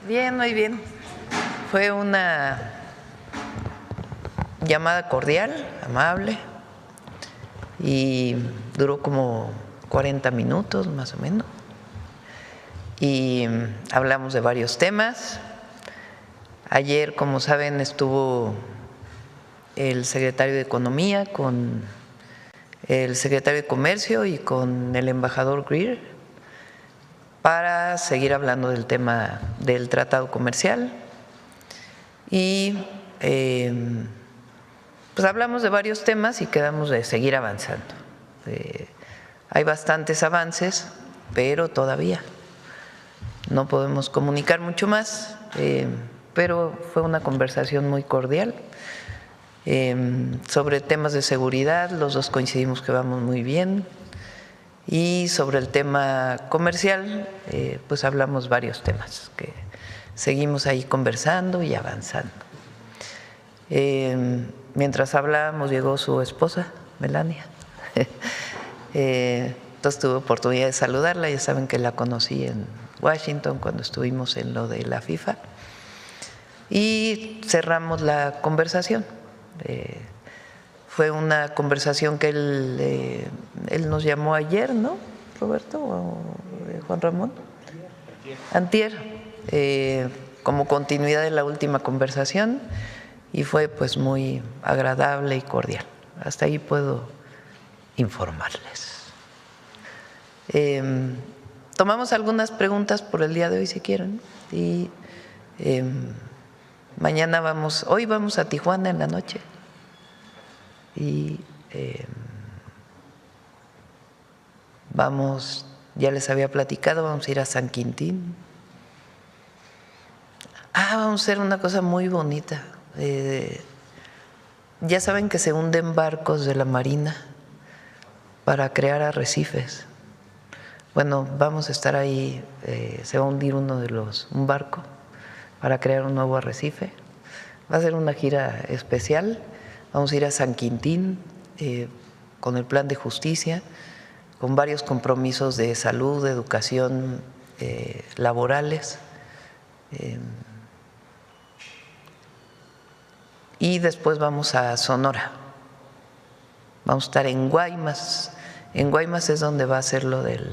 Bien, muy bien. Fue una llamada cordial, amable, y duró como 40 minutos más o menos. Y hablamos de varios temas. Ayer, como saben, estuvo el secretario de Economía con el secretario de Comercio y con el embajador Greer para seguir hablando del tema del tratado comercial. Y pues hablamos de varios temas y quedamos de seguir avanzando. Hay bastantes avances, pero todavía no podemos comunicar mucho más, pero fue una conversación muy cordial. Sobre temas de seguridad, los dos coincidimos que vamos muy bien. Y sobre el tema comercial, pues hablamos varios temas que seguimos ahí conversando y avanzando. Mientras hablábamos llegó su esposa, Melania. Entonces tuve oportunidad de saludarla, ya saben que la conocí en Washington cuando estuvimos en lo de la FIFA y cerramos la conversación. Fue una conversación que él nos llamó ayer, ¿no, Roberto o Juan Ramón? Antier, como continuidad de la última conversación y fue pues muy agradable y cordial. Hasta ahí puedo informarles. Tomamos algunas preguntas por el día de hoy si quieren y mañana hoy vamos a Tijuana en la noche y vamos, ya les había platicado, vamos a ir a San Quintín. Vamos a hacer una cosa muy bonita. Ya saben que se hunden barcos de la Marina para crear arrecifes. Bueno, vamos a estar ahí, se va a hundir un barco para crear un nuevo arrecife. Va a ser una gira especial. Vamos a ir a San Quintín con el plan de justicia, con varios compromisos de salud, de educación, laborales. Y después vamos a Sonora. Vamos a estar en Guaymas. En Guaymas es donde va a ser lo del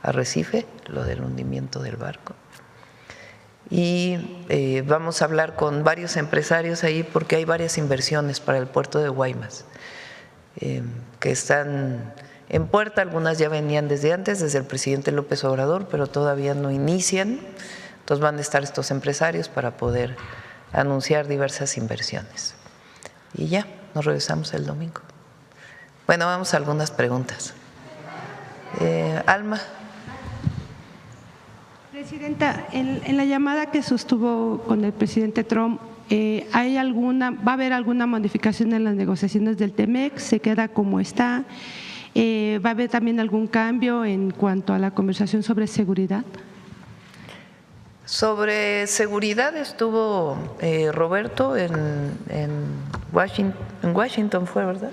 arrecife, lo del hundimiento del barco. Y vamos a hablar con varios empresarios ahí porque hay varias inversiones para el puerto de Guaymas que están en puerta. Algunas ya venían desde antes, desde el presidente López Obrador, pero todavía no inician. Entonces van a estar estos empresarios para poder anunciar diversas inversiones. Y ya, nos regresamos el domingo. Bueno, vamos a algunas preguntas. Alma. Presidenta, en la llamada que sostuvo con el presidente Trump, ¿va a haber alguna modificación en las negociaciones del TEMEC? ¿Se queda como está? ¿Va a haber también algún cambio en cuanto a la conversación sobre seguridad? Sobre seguridad estuvo Roberto en Washington fue, ¿verdad?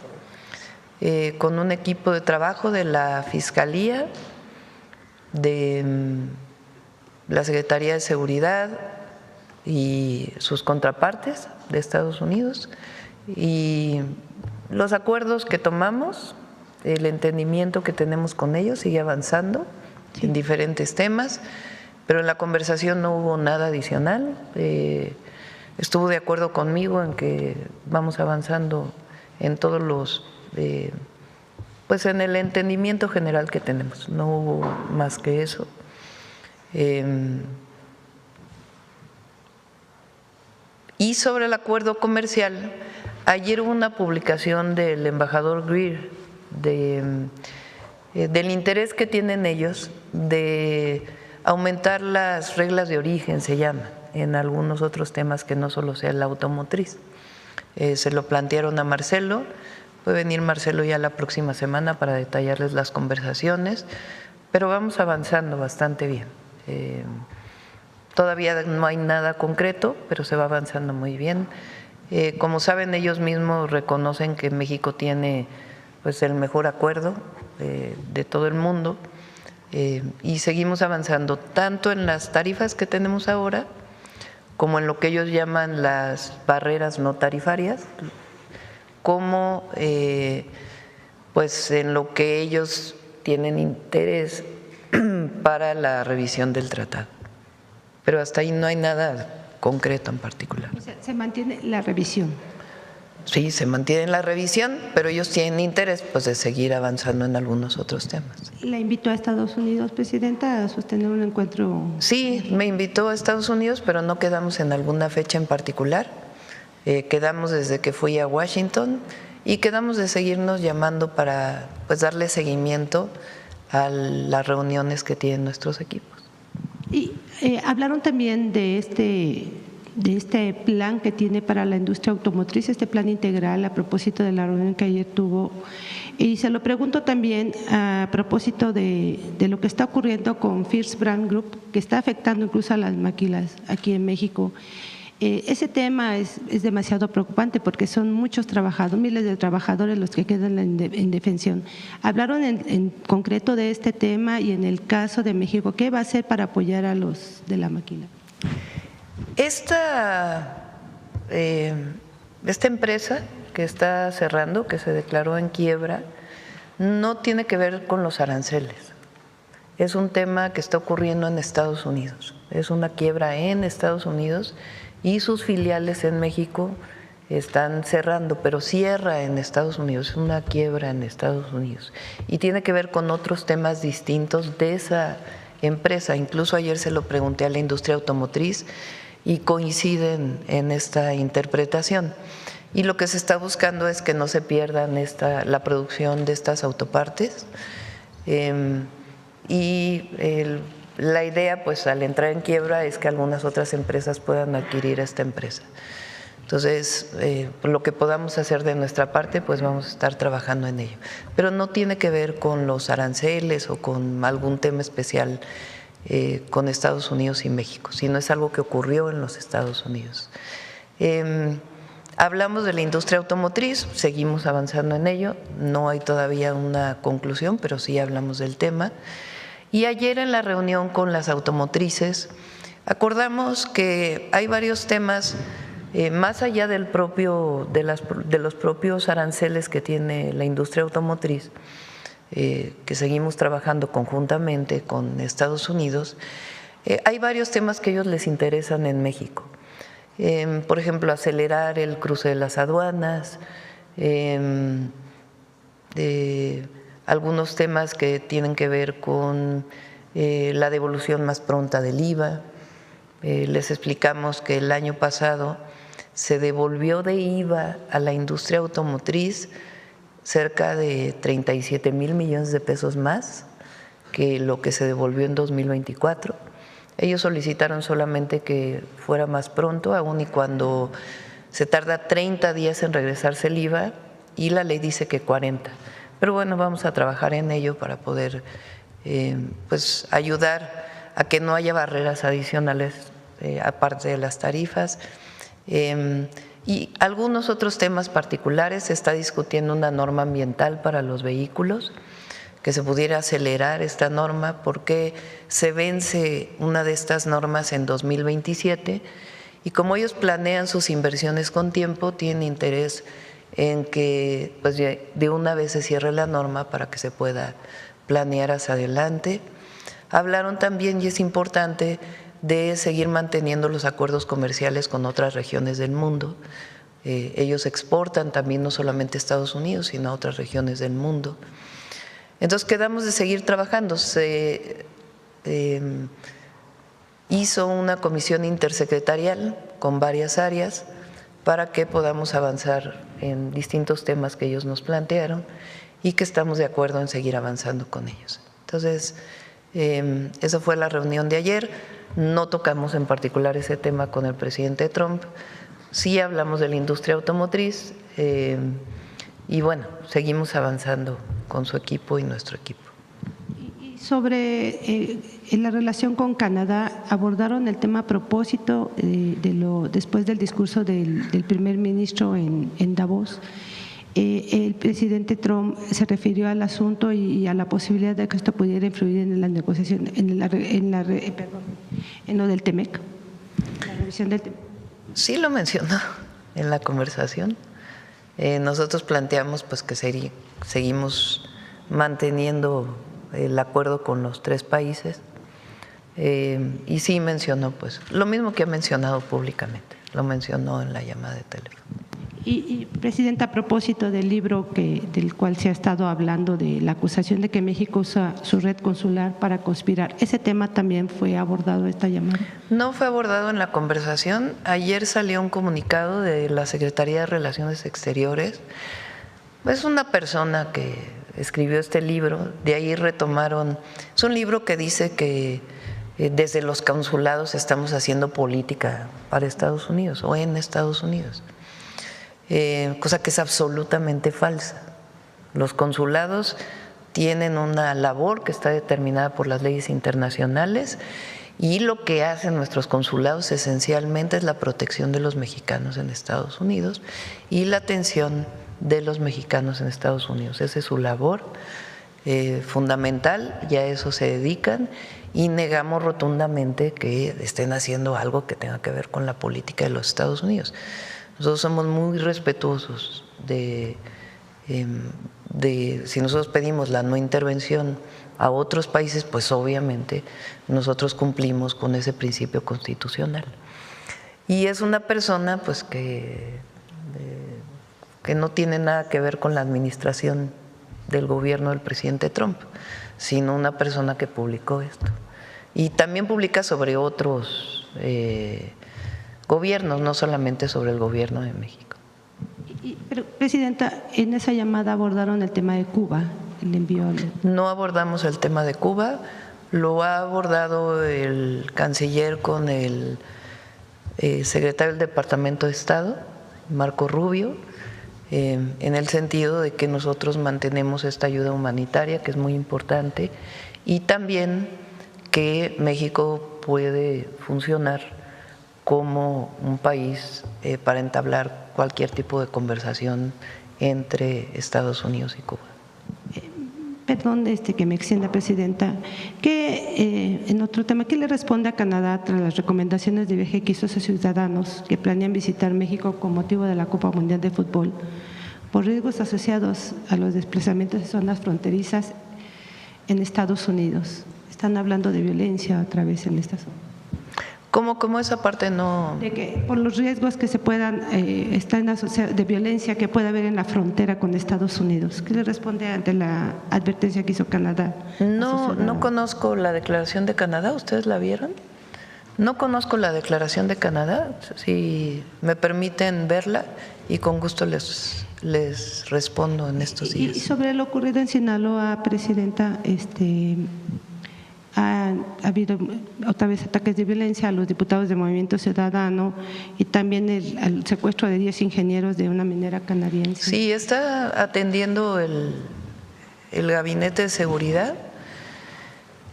Con un equipo de trabajo de la Fiscalía, de la Secretaría de Seguridad y sus contrapartes de Estados Unidos, y los acuerdos que tomamos, el entendimiento que tenemos con ellos sigue avanzando en diferentes temas, pero en la conversación no hubo nada adicional. Estuvo de acuerdo conmigo en que vamos avanzando en todos los, pues en el entendimiento general que tenemos, no hubo más que eso. Y sobre el acuerdo comercial, ayer hubo una publicación del embajador Greer del interés que tienen ellos de aumentar las reglas de origen, se llama, en algunos otros temas que no solo sea la automotriz. Se lo plantearon a Marcelo, puede venir Marcelo ya la próxima semana para detallarles las conversaciones, pero vamos avanzando bastante bien. Todavía no hay nada concreto, pero se va avanzando muy bien. Como saben, ellos mismos reconocen que México tiene pues el mejor acuerdo de todo el mundo. y seguimos avanzando tanto en las tarifas que tenemos ahora como en lo que ellos llaman las barreras no tarifarias, como pues en lo que ellos tienen interés para la revisión del tratado. Pero hasta ahí no hay nada concreto en particular. O sea, se mantiene la revisión. Sí, se mantiene la revisión, pero ellos tienen interés pues de seguir avanzando en algunos otros temas. ¿La invitó a Estados Unidos, presidenta, a sostener un encuentro? Sí, me invitó a Estados Unidos, pero no quedamos en alguna fecha en particular. Quedamos desde que fui a Washington y quedamos de seguirnos llamando para pues darle seguimiento a las reuniones que tienen nuestros equipos. Y hablaron también de este plan que tiene para la industria automotriz, este plan integral, a propósito de la reunión que ayer tuvo. Y se lo pregunto también a propósito de lo que está ocurriendo con First Brand Group, que está afectando incluso a las maquilas aquí en México. Ese tema es demasiado preocupante porque son muchos trabajadores, miles de trabajadores los que quedan en indefensión. Hablaron en concreto de este tema y en el caso de México, ¿qué va a hacer para apoyar a los de la maquila? Esta empresa que está cerrando, que se declaró en quiebra, no tiene que ver con los aranceles. Es un tema que está ocurriendo en Estados Unidos. Es una quiebra en Estados Unidos y sus filiales en México están cerrando, pero cierra en Estados Unidos, es una quiebra en Estados Unidos. Y tiene que ver con otros temas distintos de esa empresa. Incluso ayer se lo pregunté a la industria automotriz y coinciden en esta interpretación. Y lo que se está buscando es que no se pierdan la producción de estas autopartes. La idea, pues al entrar en quiebra, es que algunas otras empresas puedan adquirir esta empresa. Entonces, lo que podamos hacer de nuestra parte, pues vamos a estar trabajando en ello. Pero no tiene que ver con los aranceles o con algún tema especial con Estados Unidos y México, sino es algo que ocurrió en los Estados Unidos. Hablamos de la industria automotriz, seguimos avanzando en ello, no hay todavía una conclusión, pero sí hablamos del tema. Y ayer en la reunión con las automotrices acordamos que hay varios temas más allá de los propios aranceles que tiene la industria automotriz, que seguimos trabajando conjuntamente con Estados Unidos. Hay varios temas que a ellos les interesan en México. Por ejemplo, acelerar el cruce de las aduanas, algunos temas que tienen que ver con la devolución más pronta del IVA. Les explicamos que el año pasado se devolvió de IVA a la industria automotriz cerca de 37,000 millones de pesos más que lo que se devolvió en 2024. Ellos solicitaron solamente que fuera más pronto, aun y cuando se tarda 30 días en regresarse el IVA y la ley dice que 40. Pero bueno, vamos a trabajar en ello para poder pues ayudar a que no haya barreras adicionales aparte de las tarifas. Y algunos otros temas particulares. Se está discutiendo una norma ambiental para los vehículos, que se pudiera acelerar esta norma porque se vence una de estas normas en 2027 y como ellos planean sus inversiones con tiempo, tienen interés en que pues, de una vez se cierre la norma para que se pueda planear hacia adelante. Hablaron también, y es importante, de seguir manteniendo los acuerdos comerciales con otras regiones del mundo. Ellos exportan también no solamente a Estados Unidos, sino a otras regiones del mundo. Entonces quedamos de seguir trabajando. Se hizo una comisión intersecretarial con varias áreas para que podamos avanzar en distintos temas que ellos nos plantearon y que estamos de acuerdo en seguir avanzando con ellos. Entonces, esa fue la reunión de ayer. No tocamos en particular ese tema con el presidente Trump. Sí hablamos de la industria automotriz y bueno, seguimos avanzando con su equipo y nuestro equipo. Y sobre en la relación con Canadá, abordaron el tema a propósito después del discurso del primer ministro en Davos. el presidente Trump se refirió al asunto y a la posibilidad de que esto pudiera influir en las negociaciones, en lo del TEMEC, la revisión del TEMEC. Sí lo mencionó en la conversación. Nosotros planteamos pues que seguimos manteniendo el acuerdo con los 3 países y sí mencionó pues lo mismo que ha mencionado públicamente, lo mencionó en la llamada de teléfono. Y Presidenta, a propósito del libro del cual se ha estado hablando, de la acusación de que México usa su red consular para conspirar, ¿ese tema también fue abordado esta llamada? No fue abordado en la conversación. Ayer salió un comunicado de la Secretaría de Relaciones Exteriores. Es una persona que escribió este libro, de ahí retomaron. Es un libro que dice que desde los consulados estamos haciendo política para Estados Unidos o en Estados Unidos. Cosa que es absolutamente falsa. Los consulados tienen una labor que está determinada por las leyes internacionales y lo que hacen nuestros consulados esencialmente es la protección de los mexicanos en Estados Unidos y la atención de los mexicanos en Estados Unidos. Esa es su labor fundamental, y a eso se dedican, y negamos rotundamente que estén haciendo algo que tenga que ver con la política de los Estados Unidos. Nosotros somos muy respetuosos de si nosotros pedimos la no intervención a otros países, pues obviamente nosotros cumplimos con ese principio constitucional. Y es una persona pues que no tiene nada que ver con la administración del gobierno del presidente Trump, sino una persona que publicó esto. Y también publica sobre otros gobiernos, no solamente sobre el gobierno de México. Pero, Presidenta, en esa llamada abordaron el tema de Cuba, el envío. No abordamos el tema de Cuba, lo ha abordado el canciller con el secretario del Departamento de Estado, Marco Rubio, en el sentido de que nosotros mantenemos esta ayuda humanitaria, que es muy importante, y también que México puede funcionar como un país para entablar cualquier tipo de conversación entre Estados Unidos y Cuba. Perdón que me extienda, Presidenta, que en otro tema, ¿qué le responde a Canadá tras las recomendaciones de viaje que hizo a sus ciudadanos que planean visitar México con motivo de la Copa Mundial de Fútbol por riesgos asociados a los desplazamientos de zonas fronterizas en Estados Unidos? Están hablando de violencia otra vez en esta zona. ¿Cómo esa parte no? De que por los riesgos que se puedan están asociados de violencia que puede haber en la frontera con Estados Unidos. ¿Qué le responde ante la advertencia que hizo Canadá? No conozco la declaración de Canadá. ¿Ustedes la vieron? No conozco la declaración de Canadá. Si me permiten verla, y con gusto les respondo en estos días. Y sobre lo ocurrido en Sinaloa, Presidenta, ha habido otra vez ataques de violencia a los diputados del Movimiento Ciudadano y también el secuestro de 10 ingenieros de una minera canadiense. Sí, está atendiendo el Gabinete de Seguridad.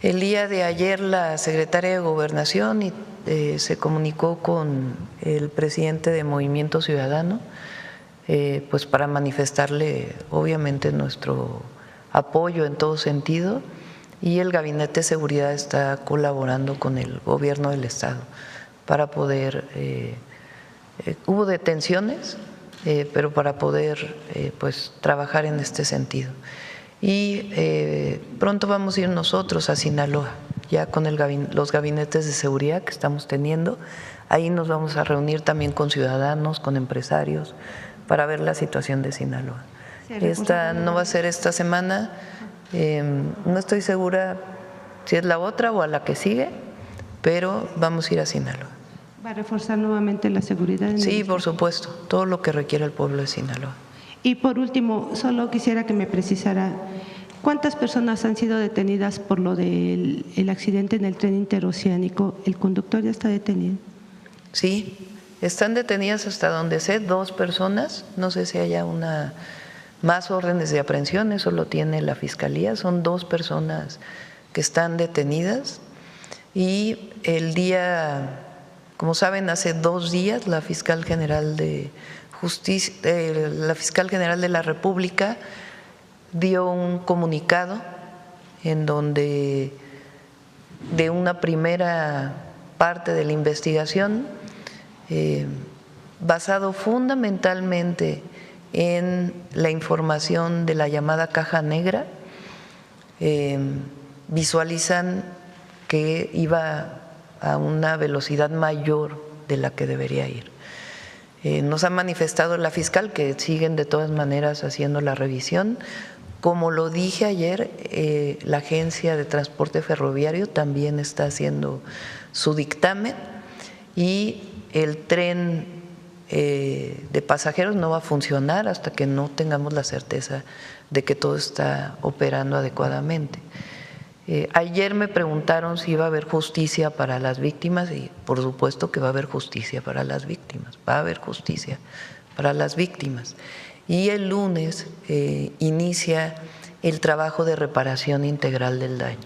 El día de ayer la secretaria de Gobernación se comunicó con el presidente de Movimiento Ciudadano pues para manifestarle obviamente nuestro apoyo en todo sentido. Y el Gabinete de Seguridad está colaborando con el gobierno del Estado para poder, hubo detenciones, pero para poder pues trabajar en este sentido. Y pronto vamos a ir nosotros a Sinaloa, ya con los gabinetes de seguridad que estamos teniendo. Ahí nos vamos a reunir también con ciudadanos, con empresarios, para ver la situación de Sinaloa. Esta no va a ser esta semana. No estoy segura si es la otra o a la que sigue, pero vamos a ir a Sinaloa. ¿Va a reforzar nuevamente la seguridad? Sí, por supuesto, todo lo que requiere el pueblo de Sinaloa. Y por último, solo quisiera que me precisara, ¿cuántas personas han sido detenidas por lo del accidente en el tren interoceánico? ¿El conductor ya está detenido? Sí, están detenidas hasta donde sé 2 personas, no sé si haya más órdenes de aprehensión, eso lo tiene la Fiscalía, son 2 personas que están detenidas. Y el día, como saben, hace 2 días la fiscal general de la fiscal general de la República dio un comunicado en donde de una primera parte de la investigación, basado fundamentalmente en la información de la llamada caja negra, visualizan que iba a una velocidad mayor de la que debería ir. Nos ha manifestado la fiscal que siguen de todas maneras haciendo la revisión. Como lo dije ayer, la Agencia de Transporte Ferroviario también está haciendo su dictamen y el tren de pasajeros no va a funcionar hasta que no tengamos la certeza de que todo está operando adecuadamente. Ayer me preguntaron si iba a haber justicia para las víctimas y por supuesto que va a haber justicia para las víctimas, va a haber justicia para las víctimas. Y el lunes inicia el trabajo de reparación integral del daño,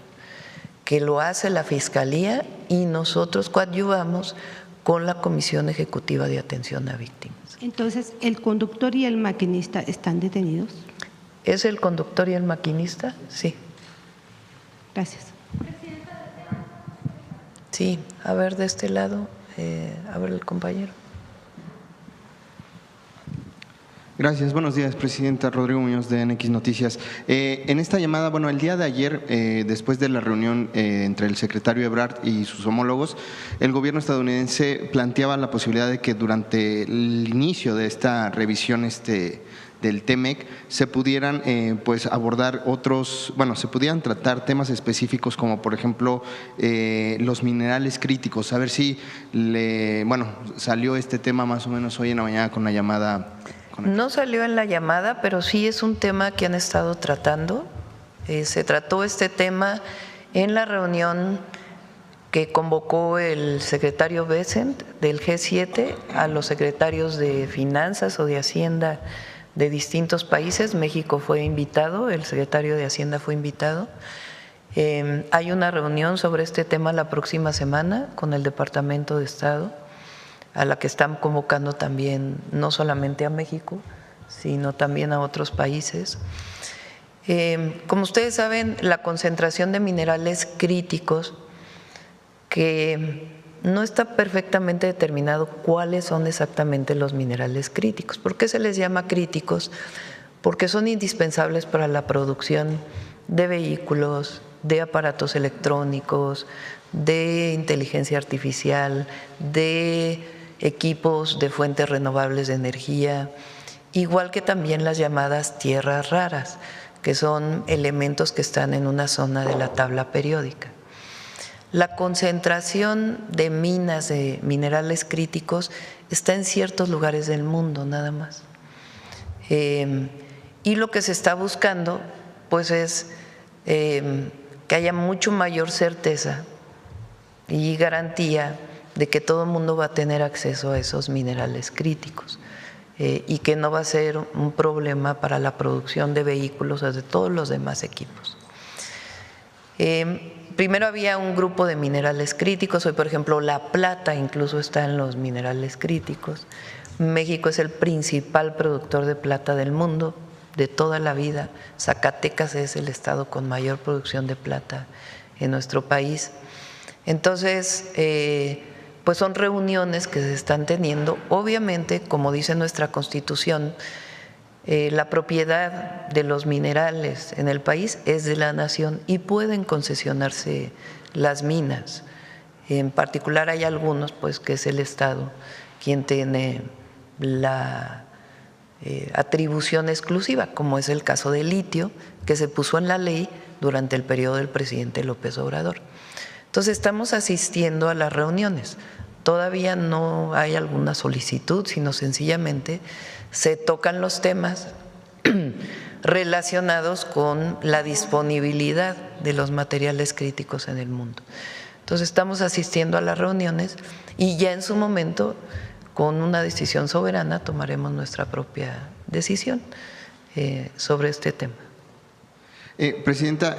que lo hace la Fiscalía y nosotros coadyuvamos con la Comisión Ejecutiva de Atención a Víctimas. Entonces, ¿el conductor y el maquinista están detenidos? ¿Es el conductor y el maquinista? Sí. Gracias. Sí, a ver de este lado, a ver el compañero. Gracias, buenos días, Presidenta. Rodrigo Muñoz de NX Noticias. En esta llamada, bueno, el día de ayer, después de la reunión entre el secretario Ebrard y sus homólogos, el gobierno estadounidense planteaba la posibilidad de que durante el inicio de esta revisión del TEMEC se pudieran pues abordar se pudieran tratar temas específicos como por ejemplo los minerales críticos. A ver si salió este tema más o menos hoy en la mañana con la llamada. No salió en la llamada, pero sí es un tema que han estado tratando. Se trató este tema en la reunión que convocó el secretario Bessent del G7 a los secretarios de Finanzas o de Hacienda de distintos países. México fue invitado, el secretario de Hacienda fue invitado. Hay una reunión sobre este tema la próxima semana con el Departamento de Estado, a la que están convocando también no solamente a México, sino también a otros países. Como ustedes saben, la concentración de minerales críticos, que no está perfectamente determinado cuáles son exactamente los minerales críticos. ¿Por qué se les llama críticos? Porque son indispensables para la producción de vehículos, de aparatos electrónicos, de inteligencia artificial, de equipos de fuentes renovables de energía, igual que también las llamadas tierras raras, que son elementos que están en una zona de la tabla periódica. La concentración de minas de minerales críticos está en ciertos lugares del mundo nada más. Y lo que se está buscando pues es que haya mucho mayor certeza y garantía de que todo el mundo va a tener acceso a esos minerales críticos y que no va a ser un problema para la producción de vehículos o de todos los demás equipos. Primero había un grupo de minerales críticos, hoy por ejemplo la plata incluso está en los minerales críticos. México es el principal productor de plata del mundo de toda la vida. Zacatecas es el estado con mayor producción de plata en nuestro país. Entonces, pues son reuniones que se están teniendo. Obviamente, como dice nuestra Constitución, la propiedad de los minerales en el país es de la nación y pueden concesionarse las minas. En particular hay algunos, pues que es el Estado quien tiene la atribución exclusiva, como es el caso del litio, que se puso en la ley durante el periodo del presidente López Obrador. Entonces estamos asistiendo a las reuniones. Todavía no hay alguna solicitud, sino sencillamente se tocan los temas relacionados con la disponibilidad de los materiales críticos en el mundo. Entonces estamos asistiendo a las reuniones y ya en su momento, con una decisión soberana, tomaremos nuestra propia decisión sobre este tema. Presidenta,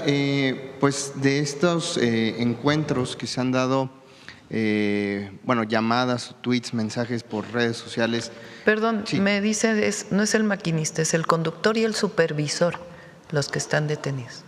pues de estos encuentros que se han dado bueno, llamadas, tweets, mensajes por redes sociales. Perdón, Sí. me dice, no es el maquinista, es el conductor y el supervisor los que están detenidos.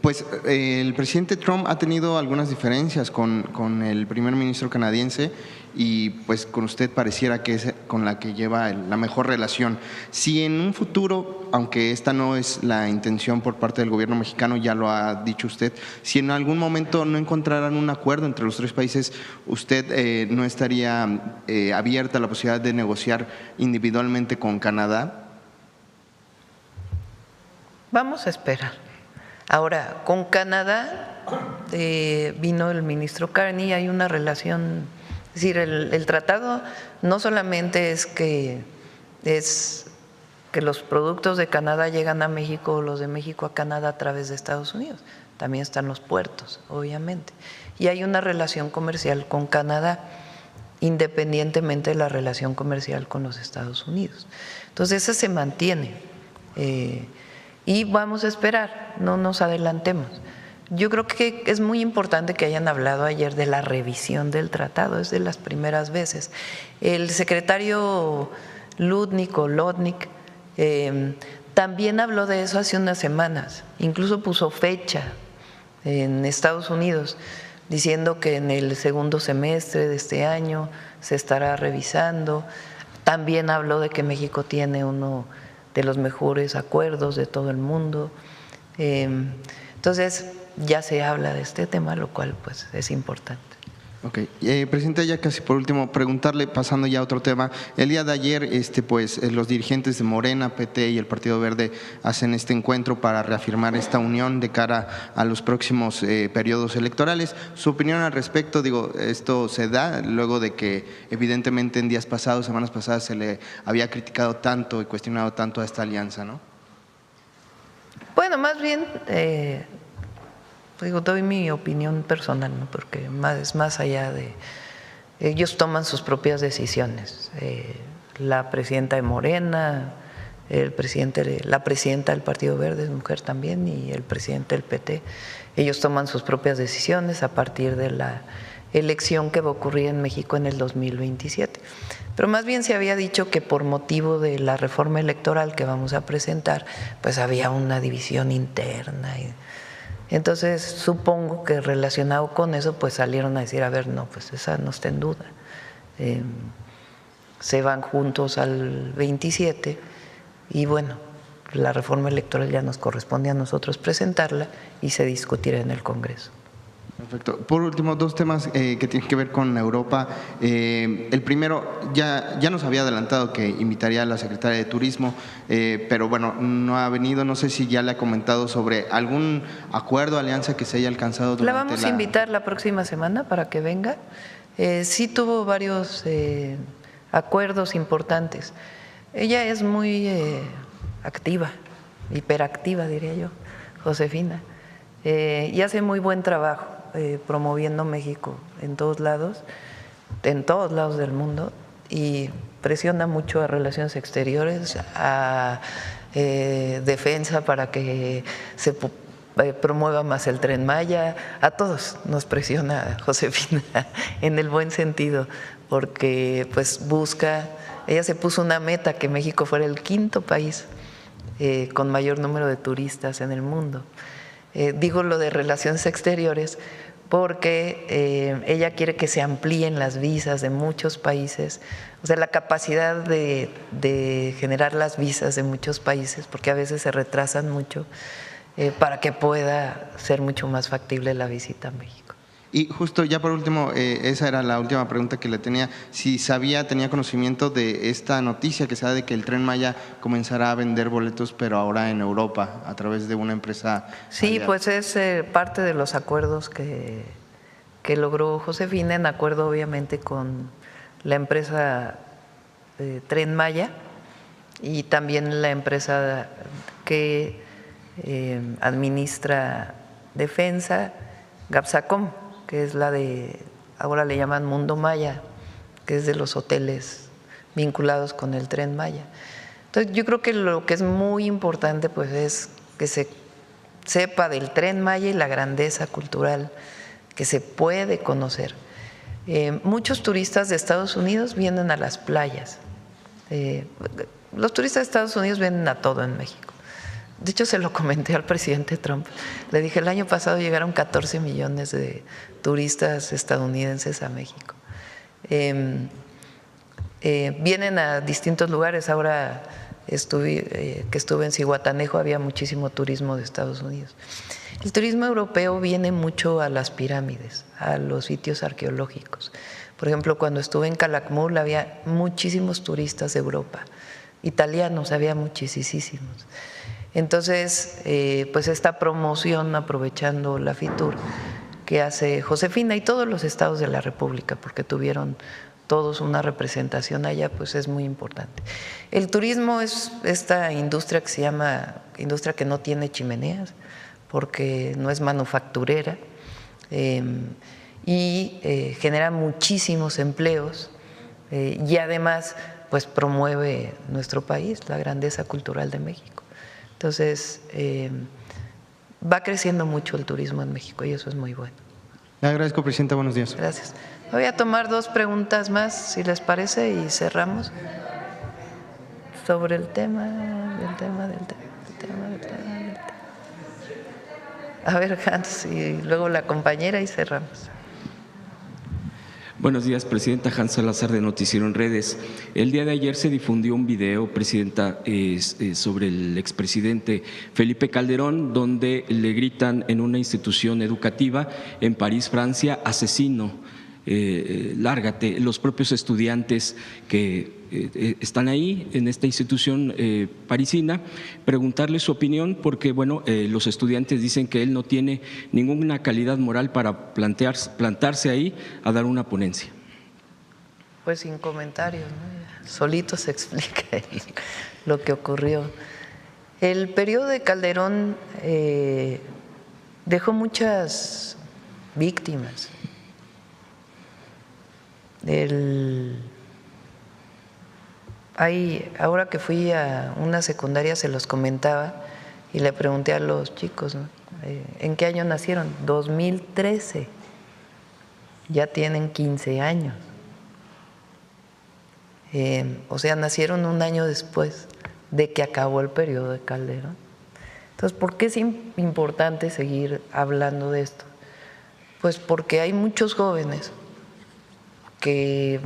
Pues el presidente Trump ha tenido algunas diferencias con el primer ministro canadiense y pues con usted pareciera que es con la que lleva la mejor relación. Si en un futuro, aunque esta no es la intención por parte del gobierno mexicano, ya lo ha dicho usted, si en algún momento no encontraran un acuerdo entre los tres países, ¿usted no estaría abierta a la posibilidad de negociar individualmente con Canadá? Vamos a esperar. Ahora, con Canadá vino el ministro Carney, hay una relación, es decir, el tratado no solamente es que los productos de Canadá llegan a México o los de México a Canadá a través de Estados Unidos, también están los puertos, obviamente. Y hay una relación comercial con Canadá, independientemente de la relación comercial con los Estados Unidos. Entonces, esa se mantiene. Y vamos a esperar, no nos adelantemos. Yo creo que es muy importante que hayan hablado ayer de la revisión del tratado, es de las primeras veces. El secretario Lutnick también habló de eso hace unas semanas, incluso puso fecha en Estados Unidos, diciendo que en el segundo semestre de este año se estará revisando. También habló de que México tiene uno de los mejores acuerdos de todo el mundo. Entonces, ya se habla de este tema, lo cual pues es importante. Ok, presidente, ya casi por último, preguntarle, pasando ya a otro tema. El día de ayer, los dirigentes de Morena, PT y el Partido Verde hacen este encuentro para reafirmar esta unión de cara a los próximos periodos electorales. Su opinión al respecto, digo, esto se da luego de que evidentemente en días pasados, semanas pasadas, se le había criticado tanto y cuestionado tanto a esta alianza, ¿no? Bueno, más bien, doy mi opinión personal, ¿no? Porque es más allá de… Ellos toman sus propias decisiones. La presidenta de Morena, la presidenta del Partido Verde es mujer también, y el presidente del PT. Ellos toman sus propias decisiones a partir de la elección que va a ocurrir en México en el 2027. Pero más bien se había dicho que por motivo de la reforma electoral que vamos a presentar, pues había una división interna. Entonces, supongo que relacionado con eso, pues salieron a decir, a ver, no, pues esa no está en duda. Se van juntos al 27 y bueno, la reforma electoral ya nos corresponde a nosotros presentarla y se discutirá en el Congreso. Perfecto. Por último, dos temas que tienen que ver con Europa. El primero, ya nos había adelantado que invitaría a la secretaria de Turismo, pero bueno, no ha venido. No sé si ya le ha comentado sobre algún acuerdo, alianza que se haya alcanzado durante la vamos a invitar la próxima semana para que venga. Sí tuvo varios acuerdos importantes. Ella es muy activa, hiperactiva diría yo, Josefina, y hace muy buen trabajo promoviendo México en todos lados del mundo, y presiona mucho a Relaciones Exteriores, a Defensa para que se promueva más el Tren Maya. A todos nos presiona Josefina en el buen sentido, porque pues ella se puso una meta, que México fuera el quinto país con mayor número de turistas en el mundo. Digo lo de Relaciones Exteriores porque ella quiere que se amplíen las visas de muchos países, o sea, la capacidad de generar las visas de muchos países, porque a veces se retrasan mucho, para que pueda ser mucho más factible la visita a México. Y justo ya por último, esa era la última pregunta que le tenía, si tenía conocimiento de esta noticia que se da de que el Tren Maya comenzará a vender boletos, pero ahora en Europa, a través de una empresa. Sí, allá. pues es parte de los acuerdos que logró Josefina, en acuerdo obviamente con la empresa Tren Maya y también la empresa que administra Defensa, Gapsacom, que es ahora le llaman Mundo Maya, que es de los hoteles vinculados con el Tren Maya. Entonces, yo creo que lo que es muy importante pues es que se sepa del Tren Maya y la grandeza cultural que se puede conocer. Muchos turistas de Estados Unidos vienen a las playas. Los turistas de Estados Unidos vienen a todo en México. De hecho, se lo comenté al presidente Trump. Le dije, el año pasado llegaron 14 millones de turistas estadounidenses a México. Vienen a distintos lugares. Ahora que estuve en Zihuatanejo, había muchísimo turismo de Estados Unidos. El turismo europeo viene mucho a las pirámides, a los sitios arqueológicos. Por ejemplo, cuando estuve en Calakmul había muchísimos turistas de Europa, italianos había muchísimos. Entonces, pues esta promoción, aprovechando la FITUR que hace Josefina y todos los estados de la República, porque tuvieron todos una representación allá, pues es muy importante. El turismo es esta industria que se llama industria que no tiene chimeneas, porque no es manufacturera y genera muchísimos empleos y además pues promueve nuestro país, la grandeza cultural de México. Entonces va creciendo mucho el turismo en México y eso es muy bueno. Le agradezco, presidenta. Buenos días. Gracias. Voy a tomar 2 preguntas más, si les parece, y cerramos sobre el tema. A ver, Hans, y luego la compañera y cerramos. Buenos días, presidenta. Hans Salazar, de Noticiero en Redes. El día de ayer se difundió un video, presidenta, sobre el expresidente Felipe Calderón, donde le gritan en una institución educativa en París, Francia, asesino. Lárgate. Los propios estudiantes que están ahí en esta institución parisina, preguntarle su opinión porque, bueno, los estudiantes dicen que él no tiene ninguna calidad moral para plantarse ahí a dar una ponencia. Pues sin comentarios, ¿no? Solito se explica lo que ocurrió. El periodo de Calderón dejó muchas víctimas. Ahora que fui a una secundaria se los comentaba y le pregunté a los chicos, ¿no? ¿En qué año nacieron? 2013, ya tienen 15 años. O sea, nacieron un año después de que acabó el periodo de Calderón. Entonces, ¿por qué es importante seguir hablando de esto? Pues porque hay muchos jóvenes que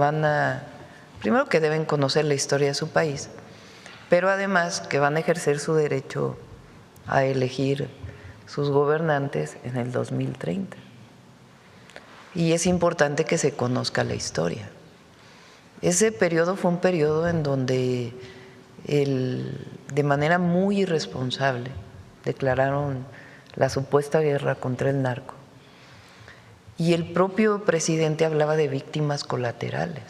primero que deben conocer la historia de su país, pero además que van a ejercer su derecho a elegir sus gobernantes en el 2030. Y es importante que se conozca la historia. Ese periodo fue un periodo en donde de manera muy irresponsable declararon la supuesta guerra contra el narco. Y el propio presidente hablaba de víctimas colaterales,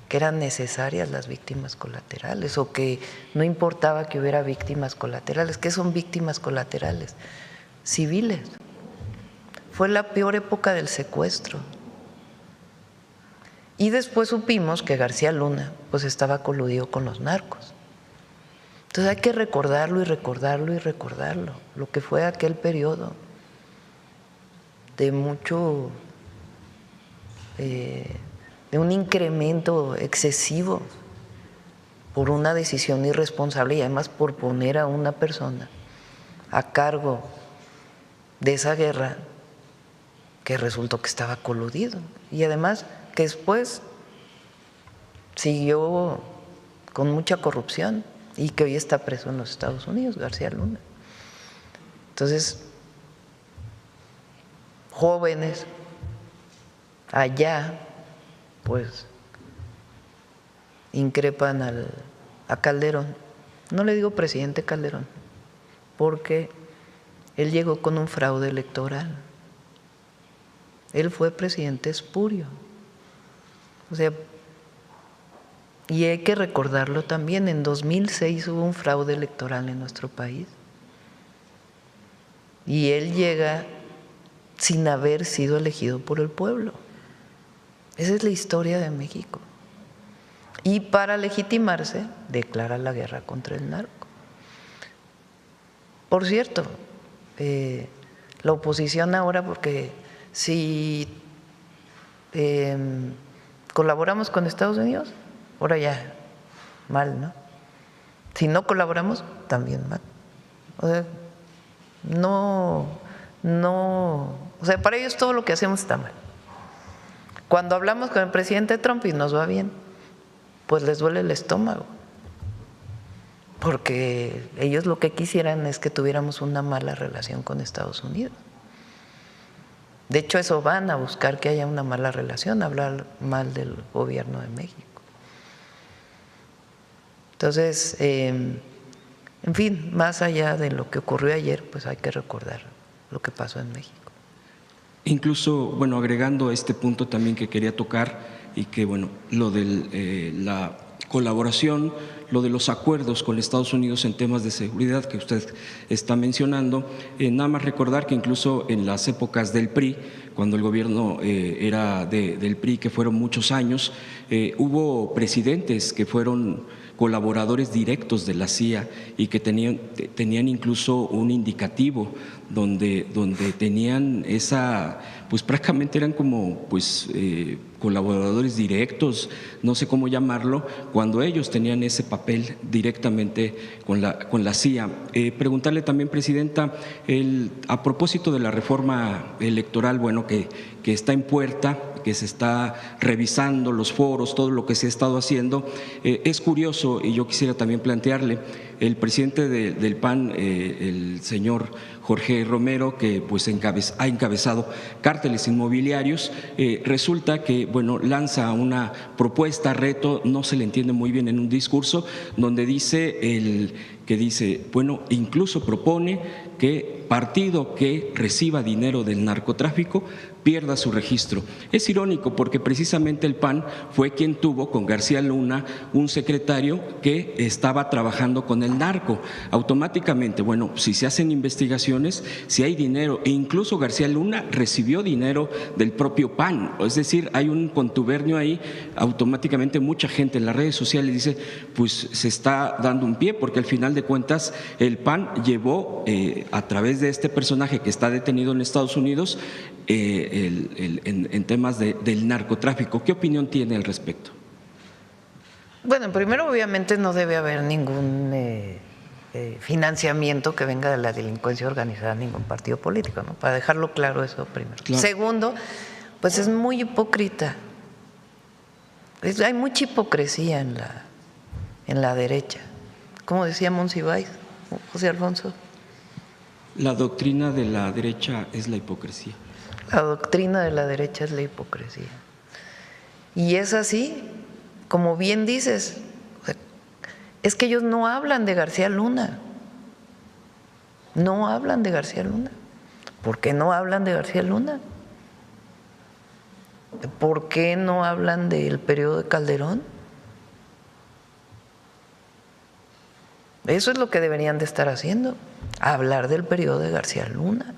que eran necesarias las víctimas colaterales o que no importaba que hubiera víctimas colaterales. ¿Qué son víctimas colaterales? Civiles. Fue la peor época del secuestro. Y después supimos que García Luna pues estaba coludido con los narcos. Entonces hay que recordarlo y recordarlo y recordarlo, lo que fue aquel periodo de mucho… de un incremento excesivo por una decisión irresponsable y además por poner a una persona a cargo de esa guerra que resultó que estaba coludido y además que después siguió con mucha corrupción y que hoy está preso en los Estados Unidos, García Luna. Entonces, jóvenes allá, pues, increpan a Calderón. No le digo presidente Calderón, porque él llegó con un fraude electoral. Él fue presidente espurio. O sea, y hay que recordarlo también, en 2006 hubo un fraude electoral en nuestro país. Y él llega sin haber sido elegido por el pueblo. Esa es la historia de México. Y para legitimarse, declara la guerra contra el narco. Por cierto, la oposición ahora, porque Si colaboramos con Estados Unidos, ahora ya mal, ¿no? Si no colaboramos, también mal. O sea, o sea, para ellos todo lo que hacemos está mal. Cuando hablamos con el presidente Trump y nos va bien, pues les duele el estómago, porque ellos lo que quisieran es que tuviéramos una mala relación con Estados Unidos. De hecho, eso van a buscar, que haya una mala relación, hablar mal del gobierno de México. Entonces, en fin, más allá de lo que ocurrió ayer, pues hay que recordar lo que pasó en México. Incluso, bueno, agregando este punto también que quería tocar, y que, bueno, lo de la colaboración, lo de los acuerdos con Estados Unidos en temas de seguridad que usted está mencionando, nada más recordar que incluso en las épocas del PRI, cuando el gobierno era del PRI, que fueron muchos años, hubo presidentes que fueron colaboradores directos de la CIA y que tenían incluso un indicativo donde tenían esa, pues prácticamente eran como colaboradores directos, no sé cómo llamarlo, cuando ellos tenían ese papel directamente con la CIA. Preguntarle también, Presidenta, a propósito de la reforma electoral, bueno, que está en puerta, que se está revisando los foros, todo lo que se ha estado haciendo, es curioso, y yo quisiera también plantearle, el presidente del PAN, el señor Jorge Romero, que pues ha encabezado cárteles inmobiliarios, resulta que, bueno, lanza una propuesta, reto, no se le entiende muy bien en un discurso, donde dice bueno, incluso propone que partido que reciba dinero del narcotráfico pierda su registro. Es irónico porque precisamente el PAN fue quien tuvo con García Luna un secretario que estaba trabajando con el narco. Automáticamente, bueno, si se hacen investigaciones, si hay dinero, e incluso García Luna recibió dinero del propio PAN, es decir, hay un contubernio ahí, automáticamente mucha gente en las redes sociales dice, pues se está dando un pie, porque al final de cuentas el PAN llevó a través de este personaje que está detenido en Estados Unidos en temas del narcotráfico. ¿Qué opinión tiene al respecto? Bueno, primero obviamente no debe haber ningún financiamiento que venga de la delincuencia organizada a ningún partido político, ¿no? Para dejarlo claro eso primero. Claro. Segundo, pues es muy hipócrita. Hay mucha hipocresía en la derecha. Como decía Monsiváis, José Alfonso. La doctrina de la derecha es la hipocresía. La doctrina de la derecha es la hipocresía. Y es así, como bien dices, es que ellos no hablan de García Luna. No hablan de García Luna. ¿Por qué no hablan de García Luna? ¿Por qué no hablan del periodo de Calderón? Eso es lo que deberían de estar haciendo, hablar del periodo de García Luna.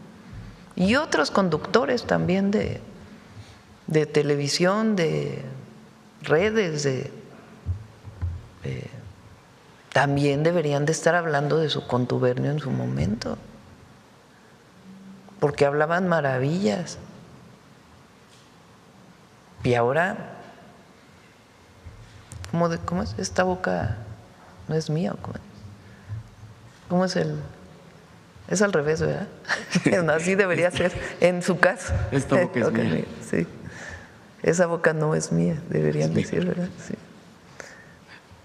Y otros conductores también de televisión, de redes, también deberían de estar hablando de su contubernio en su momento, porque hablaban maravillas. Y ahora, ¿cómo es? Esta boca no es mía, ¿cómo es Es al revés, ¿verdad? Así debería ser en su caso. Esta boca es mía. Sí. Esa boca no es mía, deberían decir, ¿verdad? Sí.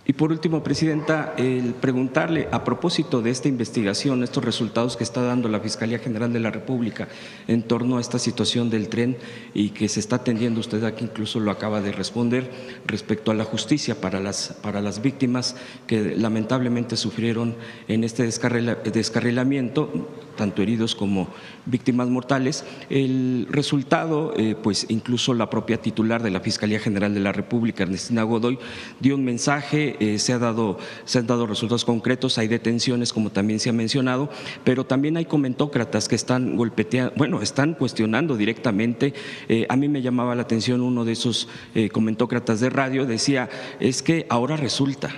Y por último, Presidenta, el preguntarle a propósito de esta investigación, estos resultados que está dando la Fiscalía General de la República en torno a esta situación del tren y que se está atendiendo, usted aquí incluso lo acaba de responder, respecto a la justicia para las víctimas que lamentablemente sufrieron en este descarrilamiento, tanto heridos como víctimas mortales. El resultado, pues incluso la propia titular de la Fiscalía General de la República, Ernestina Godoy, dio un mensaje. Se han dado resultados concretos, hay detenciones como también se ha mencionado, pero también hay comentócratas que están están cuestionando directamente. A mí me llamaba la atención uno de esos comentócratas de radio, decía, es que ahora resulta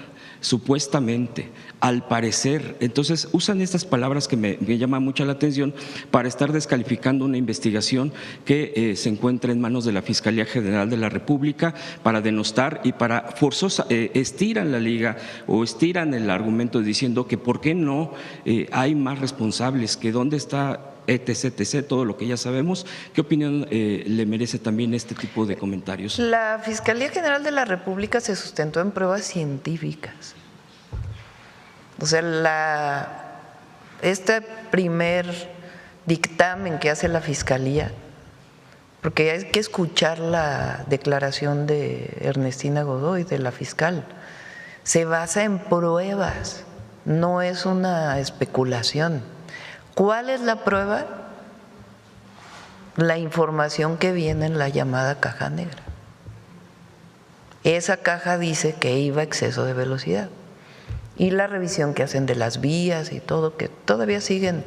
supuestamente, al parecer. Entonces usan estas palabras que me llaman mucho la atención para estar descalificando una investigación que se encuentra en manos de la Fiscalía General de la República, para denostar y para estiran la liga o estiran el argumento diciendo que por qué no hay más responsables, que dónde está etc., todo lo que ya sabemos. ¿Qué opinión le merece también este tipo de comentarios? La Fiscalía General de la República se sustentó en pruebas científicas. O sea, este primer dictamen que hace la Fiscalía, porque hay que escuchar la declaración de Ernestina Godoy, de la fiscal, se basa en pruebas, no es una especulación. ¿Cuál es la prueba? La información que viene en la llamada caja negra. Esa caja dice que iba a exceso de velocidad. Y la revisión que hacen de las vías y todo, que todavía siguen,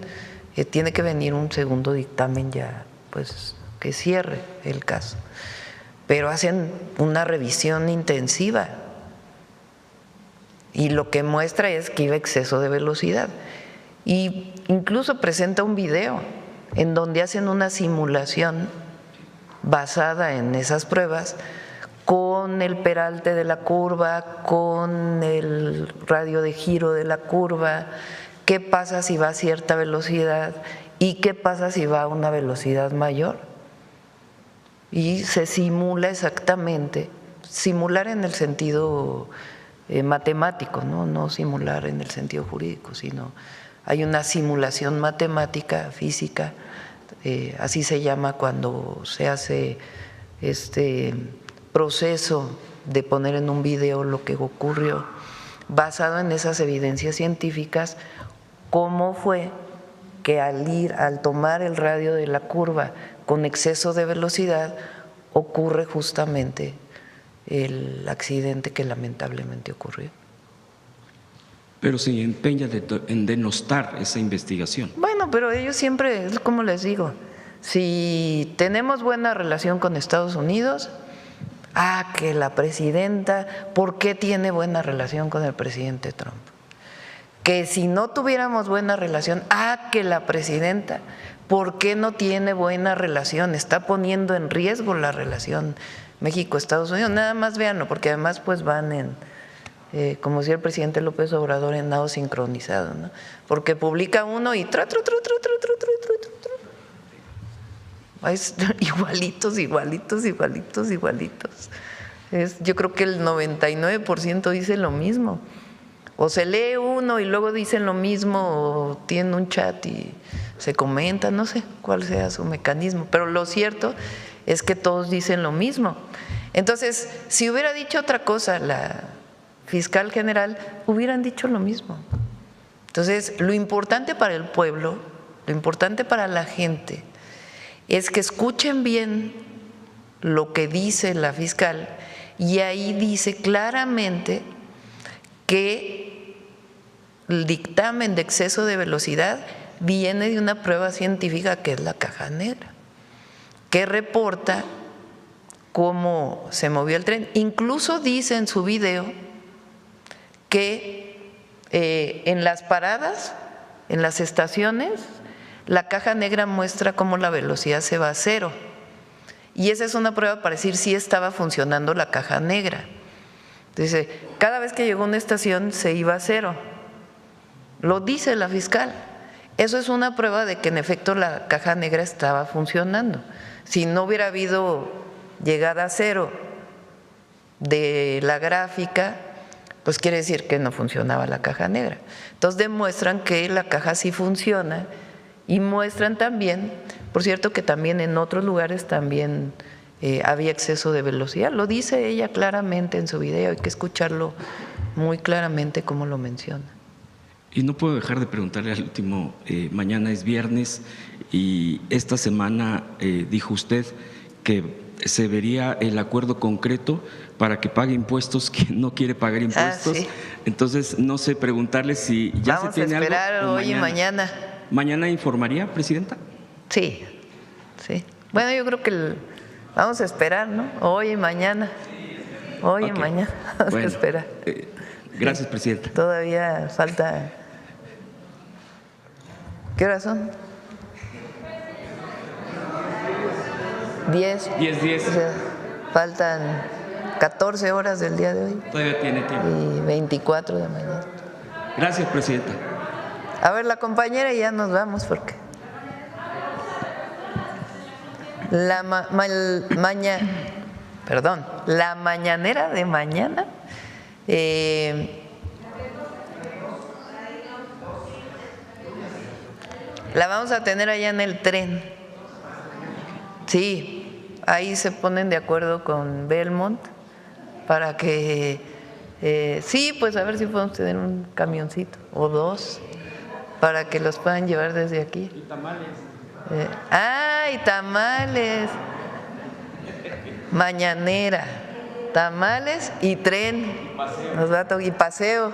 tiene que venir un segundo dictamen ya, pues que cierre el caso. Pero hacen una revisión intensiva y lo que muestra es que iba a exceso de velocidad. Y incluso presenta un video en donde hacen una simulación basada en esas pruebas con el peralte de la curva, con el radio de giro de la curva, qué pasa si va a cierta velocidad y qué pasa si va a una velocidad mayor. Y se simula exactamente, simular en el sentido matemático, no simular en el sentido jurídico, sino hay una simulación matemática, física, así se llama cuando se hace este proceso de poner en un video lo que ocurrió, basado en esas evidencias científicas, cómo fue que al tomar el radio de la curva con exceso de velocidad ocurre justamente el accidente que lamentablemente ocurrió. Pero se empeña en denostar esa investigación. Bueno, pero ellos siempre, es como les digo, si tenemos buena relación con Estados Unidos, que la presidenta, ¿por qué tiene buena relación con el presidente Trump? Que si no tuviéramos buena relación, que la presidenta, ¿por qué no tiene buena relación? Está poniendo en riesgo la relación México-Estados Unidos. Nada más véanlo, porque además pues van en… como decía el presidente López Obrador, en nado sincronizado, ¿no? Porque publica uno y igualitos. Yo creo que el 99% dice lo mismo. O se lee uno y luego dicen lo mismo, o tienen un chat y se comenta, no sé cuál sea su mecanismo, pero lo cierto es que todos dicen lo mismo. Entonces, si hubiera dicho otra cosa la fiscal general, hubieran dicho lo mismo. Entonces, lo importante para el pueblo, lo importante para la gente, es que escuchen bien lo que dice la fiscal, y ahí dice claramente que el dictamen de exceso de velocidad viene de una prueba científica que es la caja negra, que reporta cómo se movió el tren. Incluso dice en su video que en las paradas, en las estaciones, la caja negra muestra cómo la velocidad se va a cero. Y esa es una prueba para decir si estaba funcionando la caja negra. Dice, cada vez que llegó a una estación se iba a cero. Lo dice la fiscal. Eso es una prueba de que en efecto la caja negra estaba funcionando. Si no hubiera habido llegada a cero de la gráfica, pues quiere decir que no funcionaba la caja negra. Entonces demuestran que la caja sí funciona y muestran también, por cierto, que también en otros lugares también había exceso de velocidad. Lo dice ella claramente en su video, hay que escucharlo muy claramente como lo menciona. Y no puedo dejar de preguntarle al último, mañana es viernes y esta semana dijo usted que se vería el acuerdo concreto para que pague impuestos quien no quiere pagar impuestos. Sí. Entonces, no sé, preguntarle si ya Vamos se tiene algo. Vamos a esperar hoy y mañana. ¿Mañana informaría, presidenta? Sí. Bueno, yo creo que vamos a esperar, ¿no? Hoy y mañana. Hoy y mañana. Vamos a esperar. Gracias, presidenta. Todavía falta. ¿Qué horas son? 10. 10. O sea, faltan 14 horas del día de hoy. Todavía tiene tiempo. Y 24 de mañana. Gracias, presidenta. A ver, la compañera y ya nos vamos porque la mañanera de mañana la vamos a tener allá en el tren. Sí, ahí se ponen de acuerdo con Belmont para que sí, pues a ver si podemos tener un camioncito o dos para que los puedan llevar desde aquí. Y tamales. Y tamales. Mañanera, tamales y tren. Nos va a tocar, y paseo.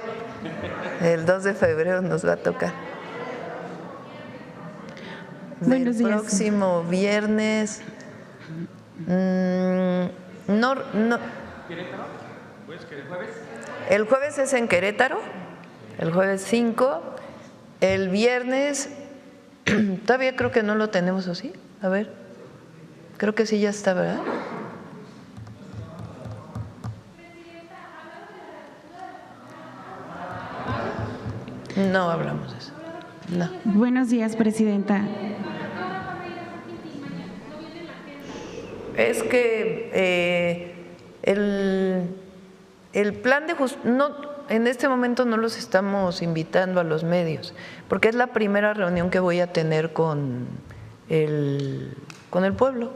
El 2 de febrero nos va a tocar. Buenos días. Próximo viernes. No. ¿Querétaro? ¿El jueves? El jueves es en Querétaro, el jueves 5. El viernes, todavía creo que no lo tenemos, ¿o sí? A ver, creo que sí ya está, ¿verdad? No hablamos de eso, no. Buenos días, presidenta. Es que el plan de en este momento no los estamos invitando a los medios, porque es la primera reunión que voy a tener con el pueblo.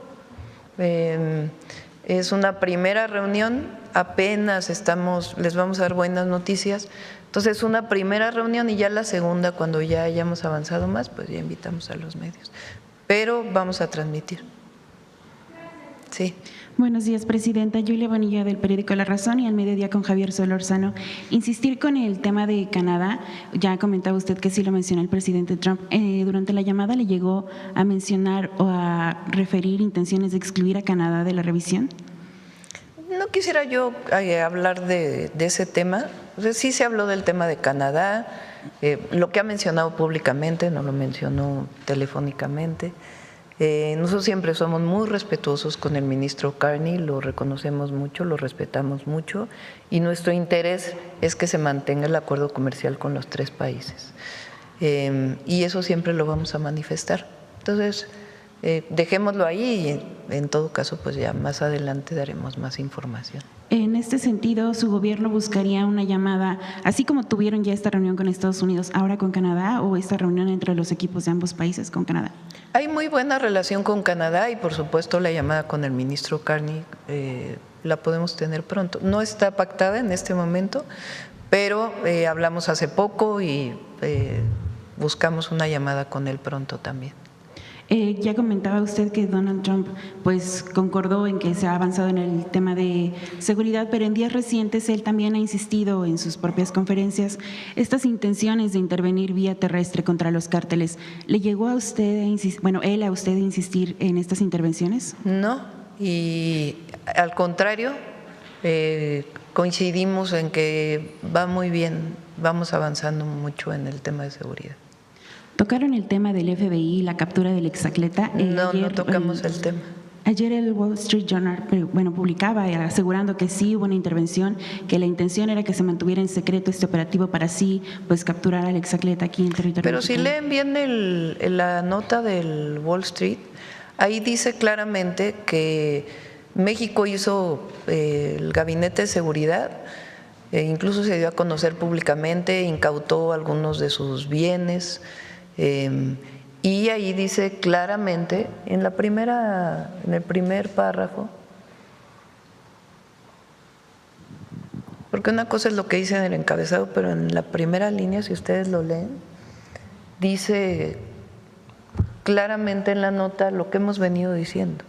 Es una primera reunión, apenas les vamos a dar buenas noticias. Entonces, una primera reunión y ya la segunda, cuando ya hayamos avanzado más, pues ya invitamos a los medios. Pero vamos a transmitir. Sí. Buenos días, presidenta. Julia Bonilla, del periódico La Razón, y al mediodía con Javier Solórzano. Insistir con el tema de Canadá. Ya comentaba usted que sí lo mencionó el presidente Trump. Durante la llamada le llegó a mencionar o a referir intenciones de excluir a Canadá de la revisión. No quisiera yo hablar de ese tema. O sea, sí se habló del tema de Canadá, lo que ha mencionado públicamente, no lo mencionó telefónicamente. Nosotros siempre somos muy respetuosos con el ministro Carney, lo reconocemos mucho, lo respetamos mucho y nuestro interés es que se mantenga el acuerdo comercial con los 3 países. Y eso siempre lo vamos a manifestar. Entonces, dejémoslo ahí y en todo caso pues ya más adelante daremos más información. En este sentido, ¿su gobierno buscaría una llamada, así como tuvieron ya esta reunión con Estados Unidos, ahora con Canadá, o esta reunión entre los equipos de ambos países con Canadá? Hay muy buena relación con Canadá y por supuesto la llamada con el ministro Carney la podemos tener pronto. No está pactada en este momento, pero hablamos hace poco y buscamos una llamada con él pronto también. Ya comentaba usted que Donald Trump pues concordó en que se ha avanzado en el tema de seguridad, pero en días recientes él también ha insistido en sus propias conferencias estas intenciones de intervenir vía terrestre contra los cárteles. ¿Le llegó a usted él a usted insistir en estas intervenciones? No, y al contrario, coincidimos en que va muy bien, vamos avanzando mucho en el tema de seguridad. ¿Tocaron el tema del FBI y la captura del exacleta? No tocamos el tema. Ayer el Wall Street Journal publicaba asegurando que sí hubo una intervención, que la intención era que se mantuviera en secreto este operativo para así pues capturar al exacleta aquí en territorio Pero mexicano. si leen bien la nota del Wall Street, ahí dice claramente que México hizo el gabinete de seguridad, incluso se dio a conocer públicamente, incautó algunos de sus bienes. Y ahí dice claramente en el primer párrafo, porque una cosa es lo que dice en el encabezado, pero en la primera línea, si ustedes lo leen, dice claramente en la nota lo que hemos venido diciendo,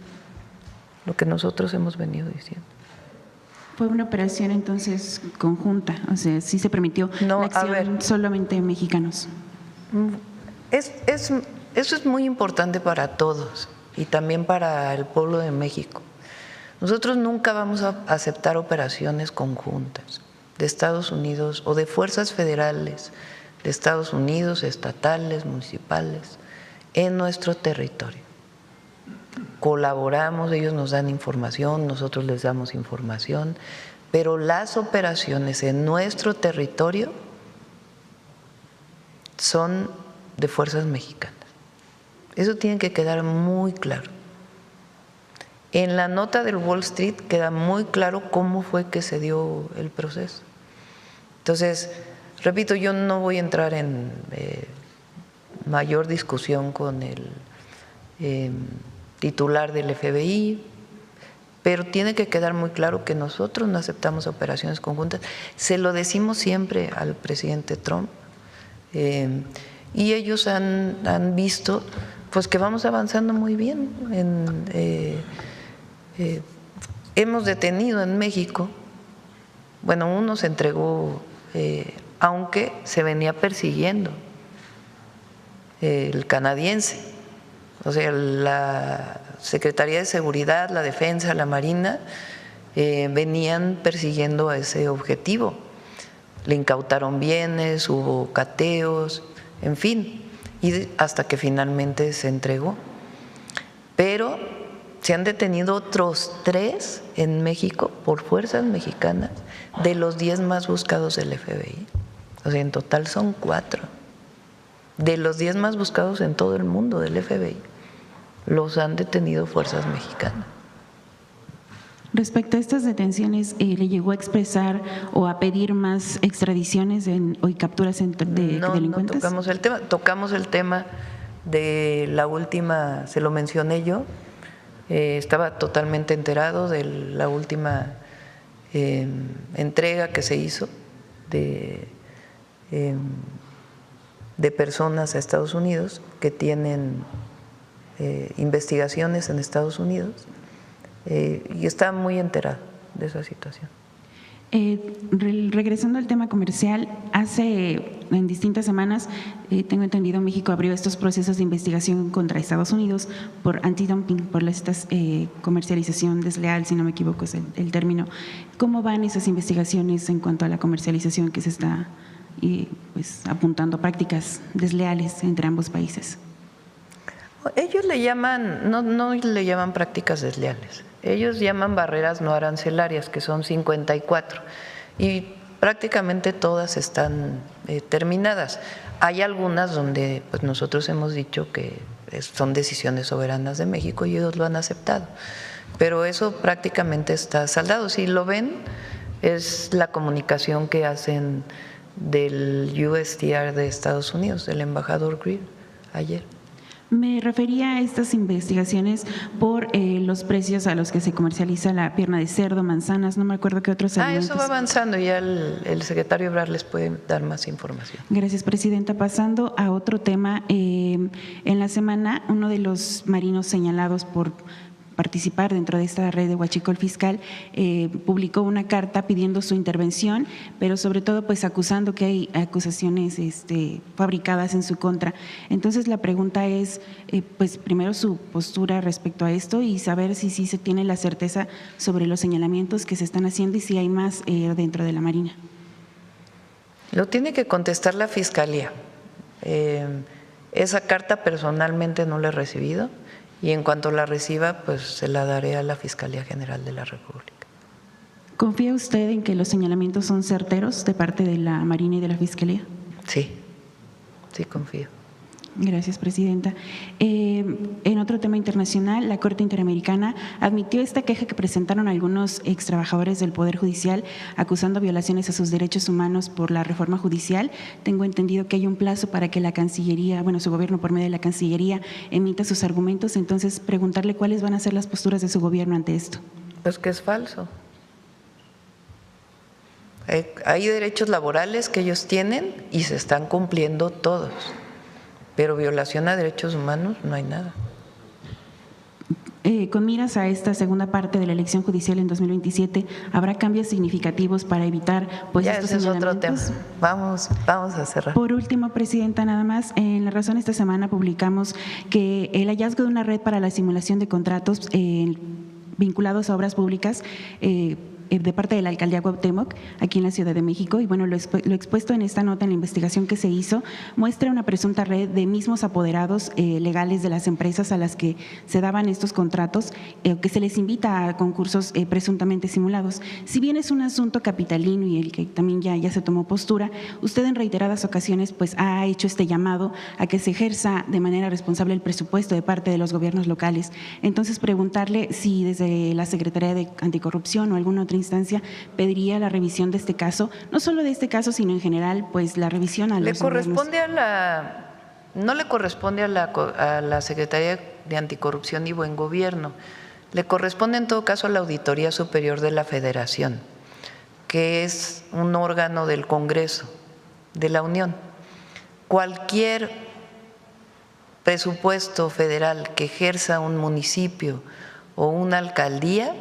lo que nosotros hemos venido diciendo. Fue una operación entonces conjunta, o sea, sí se permitió la acción solamente mexicanos. Eso es muy importante para todos y también para el pueblo de México. Nosotros nunca vamos a aceptar operaciones conjuntas, de Estados Unidos o de fuerzas federales de Estados Unidos, estatales, municipales, en nuestro territorio. Colaboramos, ellos nos dan información, nosotros les damos información, pero las operaciones en nuestro territorio son de fuerzas mexicanas. Eso tiene que quedar muy claro. En la nota del Wall Street queda muy claro cómo fue que se dio el proceso. Entonces, repito, yo no voy a entrar en mayor discusión con el titular del FBI, pero tiene que quedar muy claro que nosotros no aceptamos operaciones conjuntas. Se lo decimos siempre al presidente Trump, y ellos han visto pues que vamos avanzando muy bien. Hemos detenido en México, bueno, uno se entregó, aunque se venía persiguiendo, el canadiense, o sea, la Secretaría de Seguridad, la Defensa, la Marina, venían persiguiendo a ese objetivo. Le incautaron bienes, hubo cateos, en fin, y hasta que finalmente se entregó. Pero se han detenido otros 3 en México por fuerzas mexicanas de los 10 más buscados del FBI. O sea, en total son 4 de los 10 más buscados en todo el mundo del FBI. Los han detenido fuerzas mexicanas. Respecto a estas detenciones, ¿le llegó a expresar o a pedir más extradiciones o capturas de delincuentes? No tocamos el tema de la última, se lo mencioné yo, estaba totalmente enterado de la última entrega que se hizo de personas a Estados Unidos que tienen investigaciones en Estados Unidos, y está muy enterado de esa situación. Regresando al tema comercial, en distintas semanas, tengo entendido, México abrió estos procesos de investigación contra Estados Unidos por antidumping, por esta comercialización desleal, si no me equivoco es el término. ¿Cómo van esas investigaciones en cuanto a la comercialización que se está apuntando a prácticas desleales entre ambos países? Ellos le llaman, no le llaman prácticas desleales, ellos llaman barreras no arancelarias, que son 54, y prácticamente todas están terminadas. Hay algunas donde pues nosotros hemos dicho que son decisiones soberanas de México y ellos lo han aceptado, pero eso prácticamente está saldado. Si lo ven, es la comunicación que hacen del USTR de Estados Unidos, del embajador Greer, ayer. Me refería a estas investigaciones por los precios a los que se comercializa la pierna de cerdo, manzanas, no me acuerdo qué otros alimentos. Eso va avanzando y ya el secretario Ebrard les puede dar más información. Gracias, presidenta. Pasando a otro tema, en la semana uno de los marinos señalados por participar dentro de esta red de huachicol fiscal, publicó una carta pidiendo su intervención, pero sobre todo pues acusando que hay acusaciones fabricadas en su contra. Entonces la pregunta es, pues primero su postura respecto a esto y saber si sí se tiene la certeza sobre los señalamientos que se están haciendo y si hay más dentro de la Marina. Lo tiene que contestar la Fiscalía. Esa carta personalmente no la he recibido. Y en cuanto la reciba, pues se la daré a la Fiscalía General de la República. ¿Confía usted en que los señalamientos son certeros de parte de la Marina y de la Fiscalía? Sí, sí confío. Gracias, presidenta. En otro tema internacional, la Corte Interamericana admitió esta queja que presentaron algunos extrabajadores del Poder Judicial acusando violaciones a sus derechos humanos por la reforma judicial. Tengo entendido que hay un plazo para que la Cancillería, su gobierno por medio de la Cancillería emita sus argumentos. Entonces, preguntarle cuáles van a ser las posturas de su gobierno ante esto. Pues que es falso. Hay derechos laborales que ellos tienen y se están cumpliendo todos. Pero violación a derechos humanos no hay nada. Con miras a esta segunda parte de la elección judicial en 2027, ¿habrá cambios significativos para evitar ya estos ese es otro tema. Vamos a cerrar. Por último, presidenta, nada más, en La Razón esta semana publicamos que el hallazgo de una red para la simulación de contratos vinculados a obras públicas de parte de la Alcaldía Cuauhtémoc, aquí en la Ciudad de México, y bueno, lo expuesto en esta nota, en la investigación que se hizo, muestra una presunta red de mismos apoderados legales de las empresas a las que se daban estos contratos, que se les invita a concursos presuntamente simulados. Si bien es un asunto capitalino y el que también ya se tomó postura, usted en reiteradas ocasiones pues ha hecho este llamado a que se ejerza de manera responsable el presupuesto de parte de los gobiernos locales. Entonces, preguntarle si desde la Secretaría de Anticorrupción o alguna otra instancia pediría la revisión de este caso, no solo de este caso, sino en general, pues la revisión a los gobiernos. No le corresponde a la Secretaría de Anticorrupción y Buen Gobierno, le corresponde en todo caso a la Auditoría Superior de la Federación, que es un órgano del Congreso de la Unión. Cualquier presupuesto federal que ejerza un municipio o una alcaldía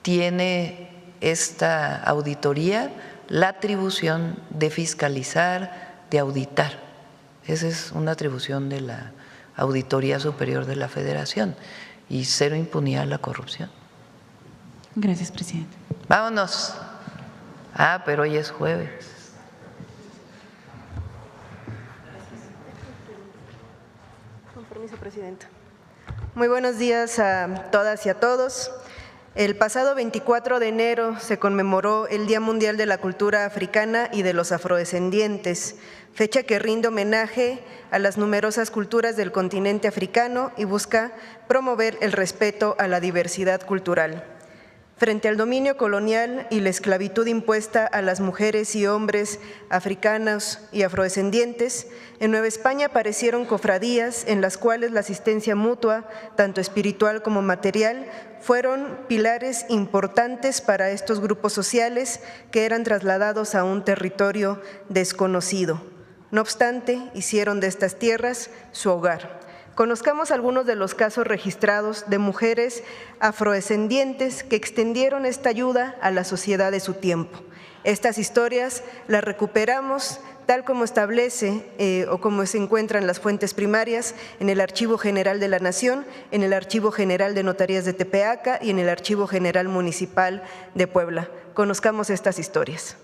tiene esta auditoría la atribución de fiscalizar, de auditar. Esa es una atribución de la Auditoría Superior de la Federación y cero impunidad a la corrupción. Gracias, presidente. Vámonos. Pero hoy es jueves. Con permiso, presidenta. Muy buenos días a todas y a todos. El pasado 24 de enero se conmemoró el Día Mundial de la Cultura Africana y de los Afrodescendientes, fecha que rinde homenaje a las numerosas culturas del continente africano y busca promover el respeto a la diversidad cultural. Frente al dominio colonial y la esclavitud impuesta a las mujeres y hombres africanos y afrodescendientes, en Nueva España aparecieron cofradías en las cuales la asistencia mutua, tanto espiritual como material, fueron pilares importantes para estos grupos sociales que eran trasladados a un territorio desconocido. No obstante, hicieron de estas tierras su hogar. Conozcamos algunos de los casos registrados de mujeres afrodescendientes que extendieron esta ayuda a la sociedad de su tiempo. Estas historias las recuperamos tal como establece o como se encuentran las fuentes primarias en el Archivo General de la Nación, en el Archivo General de Notarías de Tepeaca y en el Archivo General Municipal de Puebla. Conozcamos estas historias.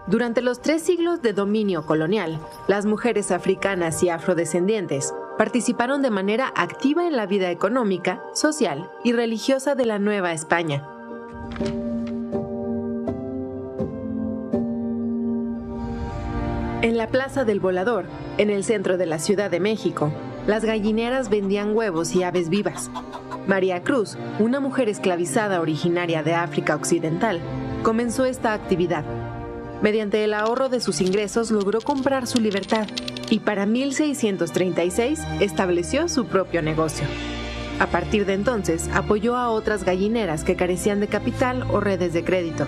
Durante los 3 siglos de dominio colonial, las mujeres africanas y afrodescendientes participaron de manera activa en la vida económica, social y religiosa de la Nueva España. En la Plaza del Volador, en el centro de la Ciudad de México, las gallineras vendían huevos y aves vivas. María Cruz, una mujer esclavizada originaria de África Occidental, comenzó esta actividad. Mediante el ahorro de sus ingresos logró comprar su libertad y para 1636 estableció su propio negocio. A partir de entonces apoyó a otras gallineras que carecían de capital o redes de crédito.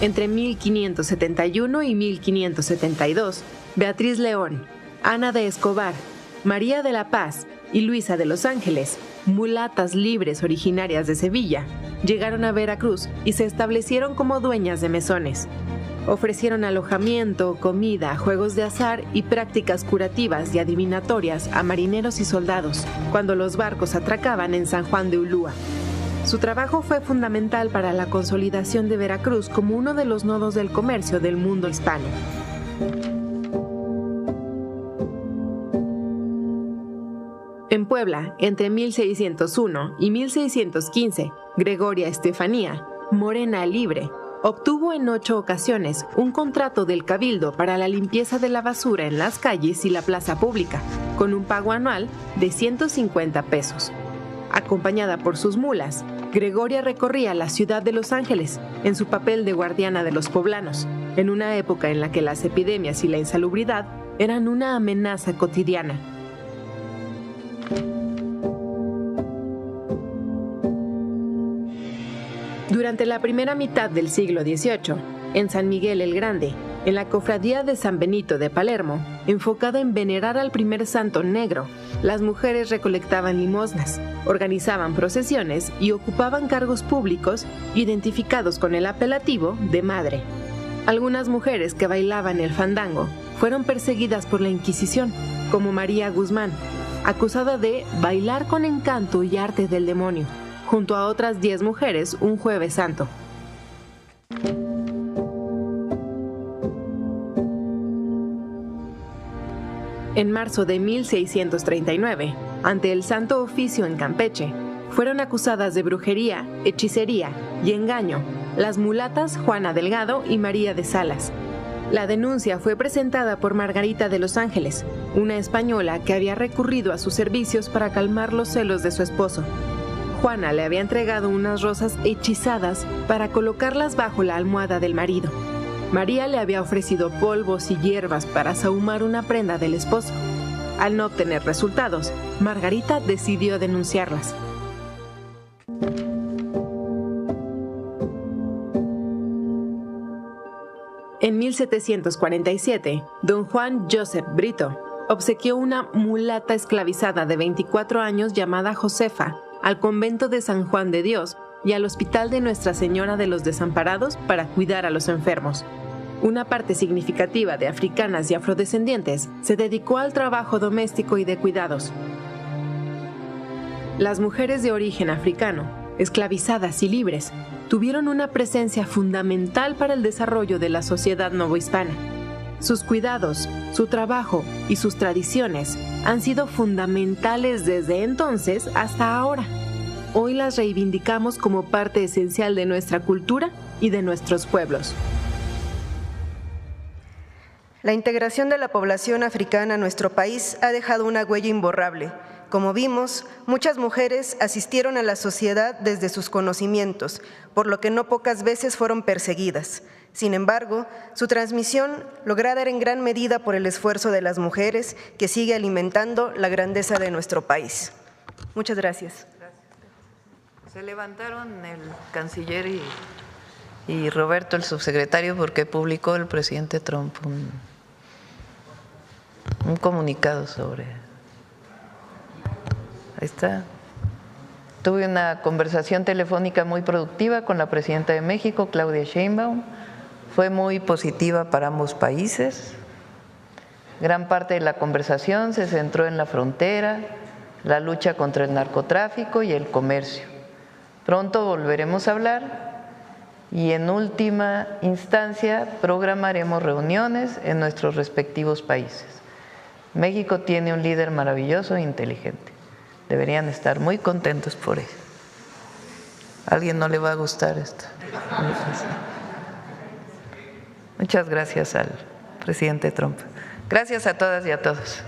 Entre 1571 y 1572, Beatriz León, Ana de Escobar, María de la Paz y Luisa de los Ángeles, mulatas libres originarias de Sevilla, llegaron a Veracruz y se establecieron como dueñas de mesones. Ofrecieron alojamiento, comida, juegos de azar y prácticas curativas y adivinatorias a marineros y soldados cuando los barcos atracaban en San Juan de Ulúa. Su trabajo fue fundamental para la consolidación de Veracruz como uno de los nodos del comercio del mundo hispano. En Puebla, entre 1601 y 1615, Gregoria Estefanía, morena libre, obtuvo en 8 ocasiones un contrato del Cabildo para la limpieza de la basura en las calles y la plaza pública, con un pago anual de 150 pesos. Acompañada por sus mulas, Gregoria recorría la ciudad de Los Ángeles en su papel de guardiana de los poblanos, en una época en la que las epidemias y la insalubridad eran una amenaza cotidiana. Durante la primera mitad del siglo XVIII, en San Miguel el Grande, en la cofradía de San Benito de Palermo, enfocada en venerar al primer santo negro, las mujeres recolectaban limosnas, organizaban procesiones y ocupaban cargos públicos identificados con el apelativo de madre. Algunas mujeres que bailaban el fandango fueron perseguidas por la Inquisición, como María Guzmán, acusada de bailar con encanto y arte del demonio, junto a otras 10 mujeres un Jueves Santo. En marzo de 1639, ante el Santo Oficio en Campeche, fueron acusadas de brujería, hechicería y engaño las mulatas Juana Delgado y María de Salas. La denuncia fue presentada por Margarita de los Ángeles, una española que había recurrido a sus servicios para calmar los celos de su esposo. Juana le había entregado unas rosas hechizadas para colocarlas bajo la almohada del marido. María le había ofrecido polvos y hierbas para sahumar una prenda del esposo. Al no obtener resultados, Margarita decidió denunciarlas. En 1747, don Juan Joseph Brito obsequió una mulata esclavizada de 24 años llamada Josefa al convento de San Juan de Dios y al Hospital de Nuestra Señora de los Desamparados para cuidar a los enfermos. Una parte significativa de africanas y afrodescendientes se dedicó al trabajo doméstico y de cuidados. Las mujeres de origen africano, esclavizadas y libres, tuvieron una presencia fundamental para el desarrollo de la sociedad novohispana. Sus cuidados, su trabajo y sus tradiciones han sido fundamentales desde entonces hasta ahora. Hoy las reivindicamos como parte esencial de nuestra cultura y de nuestros pueblos. La integración de la población africana a nuestro país ha dejado una huella imborrable. Como vimos, muchas mujeres asistieron a la sociedad desde sus conocimientos, por lo que no pocas veces fueron perseguidas. Sin embargo, su transmisión lograda era en gran medida por el esfuerzo de las mujeres, que sigue alimentando la grandeza de nuestro país. Muchas gracias. Se levantaron el canciller y Roberto, el subsecretario, porque publicó el presidente Trump un comunicado sobre… Ahí está. Tuve una conversación telefónica muy productiva con la presidenta de México, Claudia Sheinbaum. Fue muy positiva para ambos países. Gran parte de la conversación se centró en la frontera, la lucha contra el narcotráfico y el comercio. Pronto volveremos a hablar y en última instancia programaremos reuniones en nuestros respectivos países. México tiene un líder maravilloso e inteligente. Deberían estar muy contentos por ello. ¿A alguien no le va a gustar esto? Muchas gracias al presidente Trump. Gracias a todas y a todos.